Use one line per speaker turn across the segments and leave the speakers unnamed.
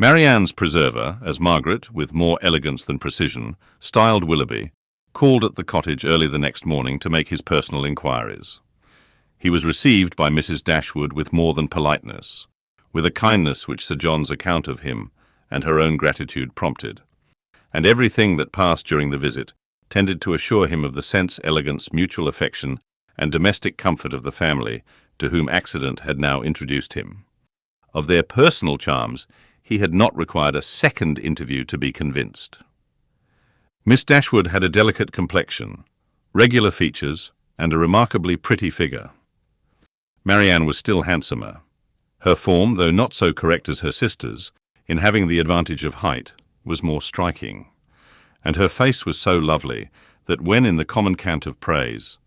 Marianne's preserver, as Margaret, with more elegance than precision, styled Willoughby, called at the cottage early the next morning to make his personal inquiries. He was received by Mrs. Dashwood with more than politeness, with a kindness which Sir John's account of him and her own gratitude prompted, and everything that passed during the visit tended to assure him of the sense, elegance, mutual affection, and domestic comfort of the family to whom accident had now introduced him. Of their personal charms he had not required a second interview to be convinced. Miss Dashwood had a delicate complexion, regular features, and a remarkably pretty figure. Marianne was still handsomer. Her form, though not so correct as her sister's, in having the advantage of height, was more striking, and her face was so lovely that when in the common cant of praise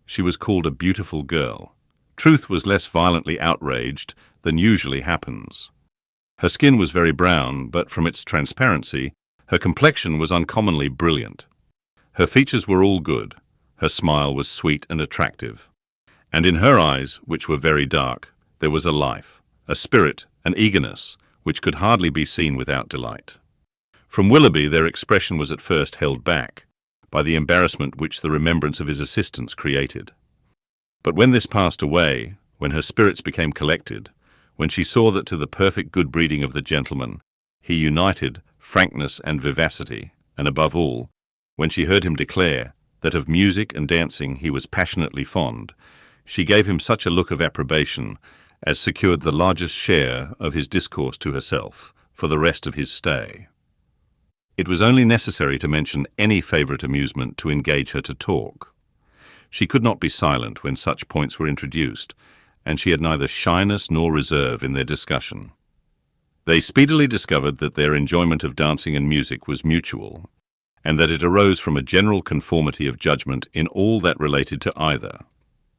she was called a beautiful girl, truth was less violently outraged than usually happens. Her skin was very brown, but from its transparency, her complexion was uncommonly brilliant. Her features were all good, her smile was sweet and attractive, and in her eyes, which were very dark, there was a life, a spirit, an eagerness, which could hardly be seen without delight. From Willoughby their expression was at first held back by the embarrassment which the remembrance of his assistance created. But when this passed away, when her spirits became collected, when she saw that to the perfect good breeding of the gentleman he united frankness and vivacity, and above all, when she heard him declare that of music and dancing he was passionately fond, she gave him such a look of approbation as secured the largest share of his discourse to herself for the rest of his stay. It was only necessary to mention any favourite amusement to engage her to talk. She could not be silent when such points were introduced, and she had neither shyness nor reserve in their discussion. They speedily discovered that their enjoyment of dancing and music was mutual, and that it arose from a general conformity of judgment in all that related to either.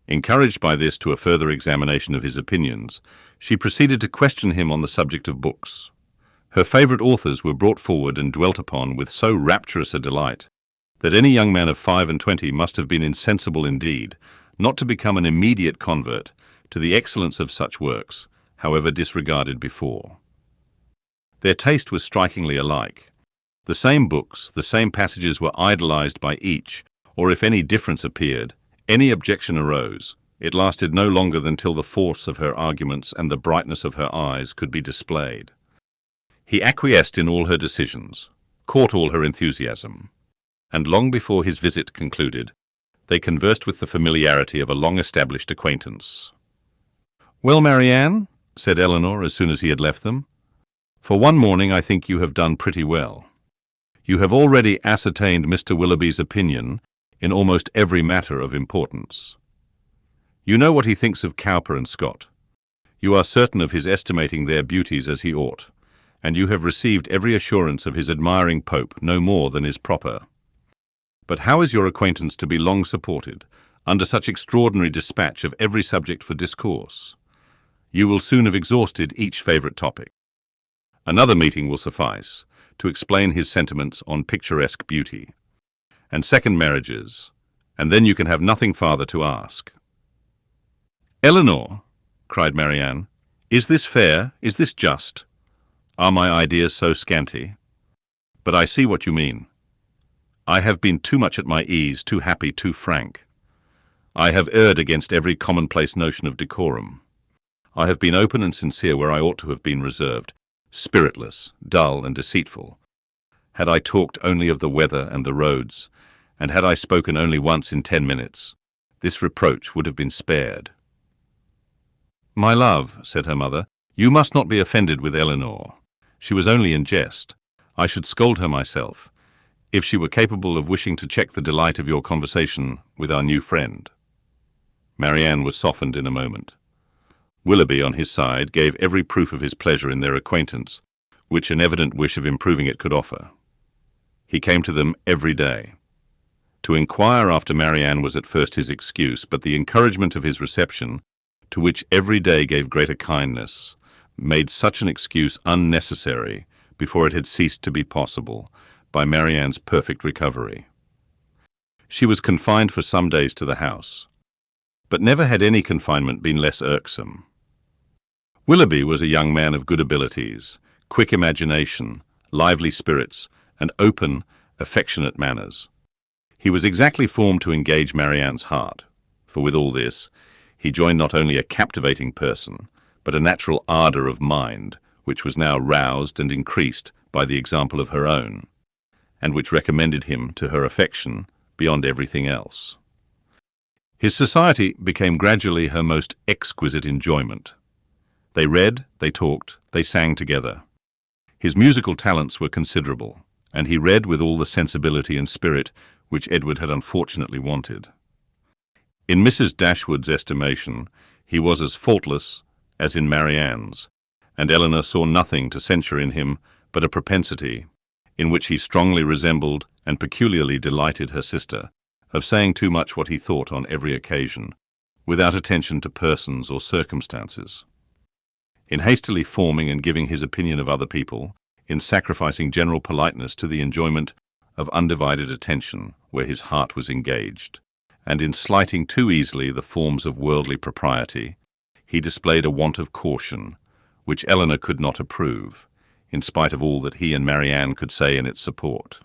Encouraged by this to a further examination of his opinions, she proceeded to question him on the subject of books. Her favourite authors were brought forward and dwelt upon with so rapturous a delight that any young man of 25 must have been insensible indeed not to become an immediate convert to the excellence of such works, however disregarded before. Their taste was strikingly alike. The same books, the same passages were idealized by each, or if any difference appeared, any objection arose, it lasted no longer than till the force of her arguments and the brightness of her eyes could be displayed. He acquiesced in all her decisions, caught all her enthusiasm, and long before his visit concluded, they conversed with the familiarity of a long-established acquaintance. "Well, Marianne," said Elinor as soon as he had left them, "for one morning I think you have done pretty well. You have already ascertained Mr. Willoughby's opinion in almost every matter of importance. You know what he thinks of Cowper and Scott. You are certain of his estimating their beauties as he ought, and you have received every assurance of his admiring Pope no more than is proper. But how is your acquaintance to be long supported, under such extraordinary dispatch of every subject for discourse? You will soon have exhausted each favourite topic. Another meeting will suffice to explain his sentiments on picturesque beauty, and second marriages, and then you can have nothing farther to ask." "Elinor," cried Marianne, "is this fair? Is this just? Are my ideas so scanty? But I see what you mean. I have been too much at my ease, too happy, too frank. I have erred against every commonplace notion of decorum. I have been open and sincere where I ought to have been reserved, spiritless, dull, and deceitful. Had I talked only of the weather and the roads, and had I spoken only once in 10 minutes, this reproach would have been spared." "My love," said her mother, "you must not be offended with Elinor. She was only in jest. I should scold her myself, if she were capable of wishing to check the delight of your conversation with our new friend." Marianne was softened in a moment. Willoughby, on his side, gave every proof of his pleasure in their acquaintance, which an evident wish of improving it could offer. He came to them every day. To inquire after Marianne was at first his excuse, but the encouragement of his reception, to which every day gave greater kindness, made such an excuse unnecessary before it had ceased to be possible by Marianne's perfect recovery. She was confined for some days to the house, but never had any confinement been less irksome. Willoughby was a young man of good abilities, quick imagination, lively spirits, and open, affectionate manners. He was exactly formed to engage Marianne's heart, for with all this, he joined not only a captivating person, but a natural ardour of mind, which was now roused and increased by the example of her own, and which recommended him to her affection beyond everything else. His society became gradually her most exquisite enjoyment. They read, they talked, they sang together. His musical talents were considerable, and he read with all the sensibility and spirit which Edward had unfortunately wanted. In Mrs. Dashwood's estimation, he was as faultless as in Marianne's, and Elinor saw nothing to censure in him but a propensity, in which he strongly resembled and peculiarly delighted her sister, of saying too much what he thought on every occasion, without attention to persons or circumstances. In hastily forming and giving his opinion of other people, in sacrificing general politeness to the enjoyment of undivided attention where his heart was engaged, and in slighting too easily the forms of worldly propriety, he displayed a want of caution, which Elinor could not approve, in spite of all that he and Marianne could say in its support.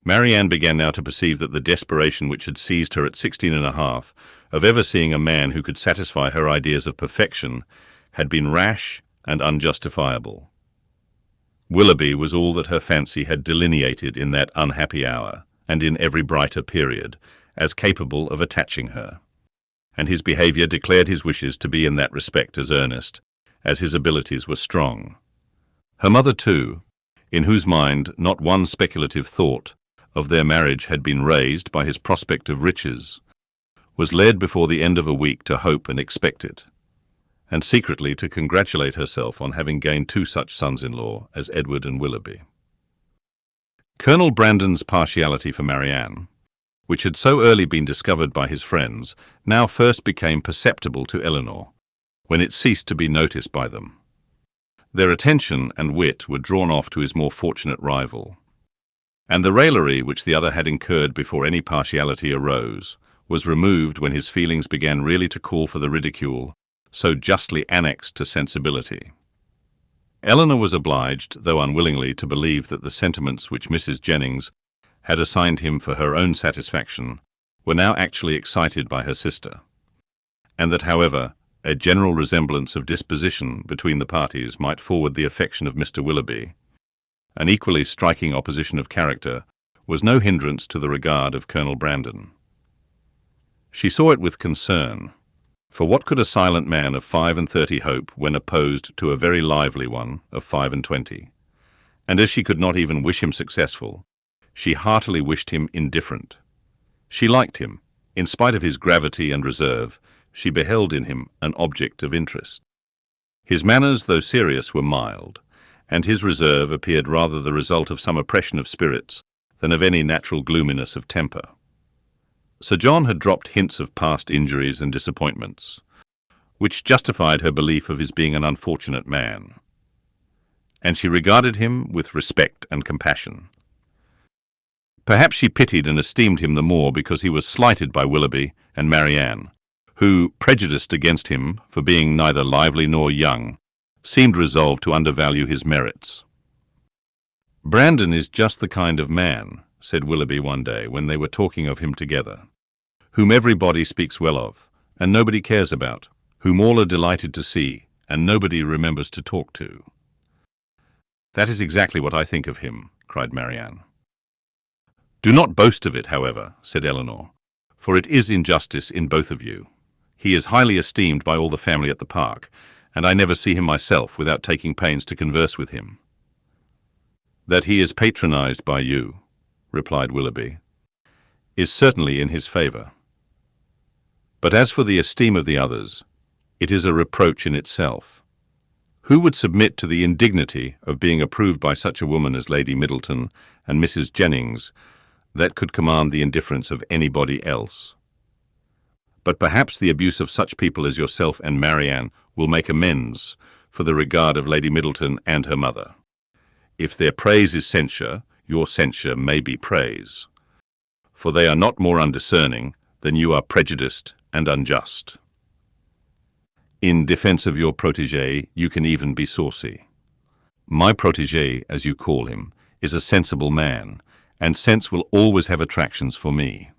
Marianne began now to perceive that the desperation which had seized her at 16 1/2 of ever seeing a man who could satisfy her ideas of perfection had been rash and unjustifiable. Willoughby was all that her fancy had delineated in that unhappy hour, and in every brighter period, as capable of attaching her, and his behaviour declared his wishes to be in that respect as earnest as his abilities were strong. Her mother, too, in whose mind not one speculative thought of their marriage had been raised by his prospect of riches, was led before the end of a week to hope and expect it, and secretly to congratulate herself on having gained 2 such sons-in-law as Edward and Willoughby. Colonel Brandon's partiality for Marianne, which had so early been discovered by his friends, now first became perceptible to Elinor, when it ceased to be noticed by them. Their attention and wit were drawn off to his more fortunate rival, and the raillery which the other had incurred before any partiality arose was removed when his feelings began really to call for the ridicule so justly annexed to sensibility. Elinor was obliged, though unwillingly, to believe that the sentiments which Mrs. Jennings had assigned him for her own satisfaction were now actually excited by her sister, and that, however, a general resemblance of disposition between the parties might forward the affection of Mr. Willoughby, an equally striking opposition of character was no hindrance to the regard of Colonel Brandon. She saw it with concern, for what could a silent man of 35 hope when opposed to a very lively one of 25? And as she could not even wish him successful, she heartily wished him indifferent. She liked him. In spite of his gravity and reserve, she beheld in him an object of interest. His manners, though serious, were mild, and his reserve appeared rather the result of some oppression of spirits than of any natural gloominess of temper. Sir John had dropped hints of past injuries and disappointments, which justified her belief of his being an unfortunate man, and she regarded him with respect and compassion. Perhaps she pitied and esteemed him the more because he was slighted by Willoughby and Marianne, who, prejudiced against him for being neither lively nor young, seemed resolved to undervalue his merits. "Brandon is just the kind of man," said Willoughby one day when they were talking of him together, "whom everybody speaks well of, and nobody cares about, whom all are delighted to see, and nobody remembers to talk to." "That is exactly what I think of him," cried Marianne. "Do not boast of it, however," said Elinor, "for it is injustice in both of you. He is highly esteemed by all the family at the park, and I never see him myself without taking pains to converse with him." "That he is patronized by you," replied Willoughby, "is certainly in his favour. But as for the esteem of the others, it is a reproach in itself. Who would submit to the indignity of being approved by such a woman as Lady Middleton and Mrs. Jennings, that could command the indifference of anybody else? But perhaps the abuse of such people as yourself and Marianne will make amends for the regard of Lady Middleton and her mother. If their praise is censure, your censure may be praise, for they are not more undiscerning than you are prejudiced and unjust. In defence of your protégé, you can even be saucy. My protégé, as you call him, is a sensible man, and sense will always have attractions for me.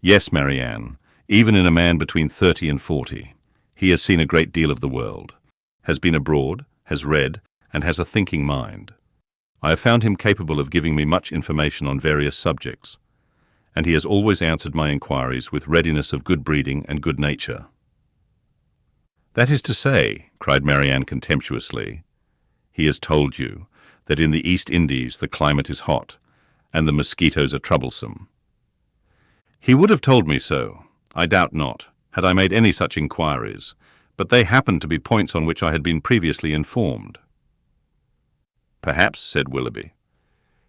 Yes, Marianne, even in a man between 30 and 40. He has seen a great deal of the world, has been abroad, has read, and has a thinking mind. I have found him capable of giving me much information on various subjects, and he has always answered my inquiries with readiness of good breeding and good nature. That is to say, cried Marianne contemptuously, he has told you that in the East Indies the climate is hot, and the mosquitoes are troublesome. He would have told me so, I doubt not, had I made any such inquiries, but they happened to be points on which I had been previously informed. Perhaps, said Willoughby,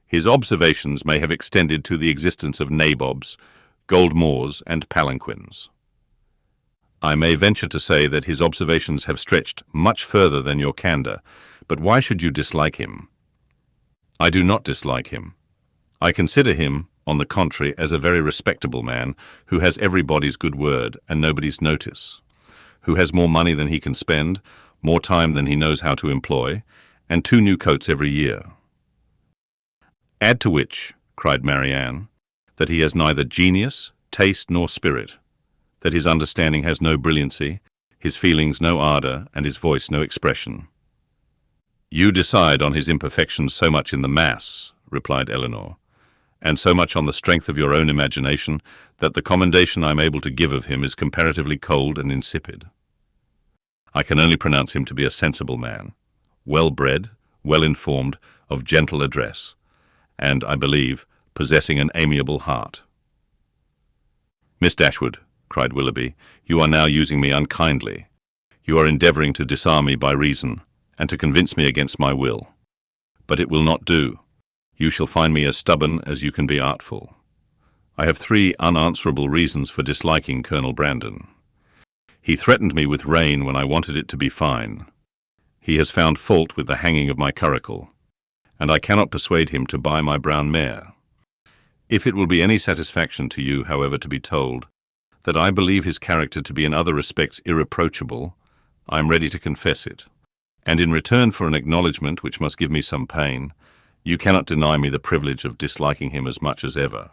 his observations may have extended to the existence of nabobs, gold moors, and palanquins. I may venture to say that his observations have stretched much further than your candour, but why should you dislike him? I do not dislike him. I consider him, on the contrary, as a very respectable man who has everybody's good word and nobody's notice, who has more money than he can spend, more time than he knows how to employ, and 2 new coats every year. Add to which, cried Marianne, that he has neither genius, taste, nor spirit, that his understanding has no brilliancy, his feelings no ardour, and his voice no expression. You decide on his imperfections so much in the mass, replied Elinor, and so much on the strength of your own imagination, that the commendation I am able to give of him is comparatively cold and insipid. I can only pronounce him to be a sensible man, well-bred, well-informed, of gentle address, and, I believe, possessing an amiable heart. Miss Dashwood, cried Willoughby, you are now using me unkindly. You are endeavouring to disarm me by reason, and to convince me against my will. But it will not do. You shall find me as stubborn as you can be artful. I have 3 unanswerable reasons for disliking Colonel Brandon. He threatened me with rain when I wanted it to be fine. He has found fault with the hanging of my curricle, and I cannot persuade him to buy my brown mare. If it will be any satisfaction to you, however, to be told that I believe his character to be in other respects irreproachable, I am ready to confess it, and in return for an acknowledgment which must give me some pain, you cannot deny me the privilege of disliking him as much as ever.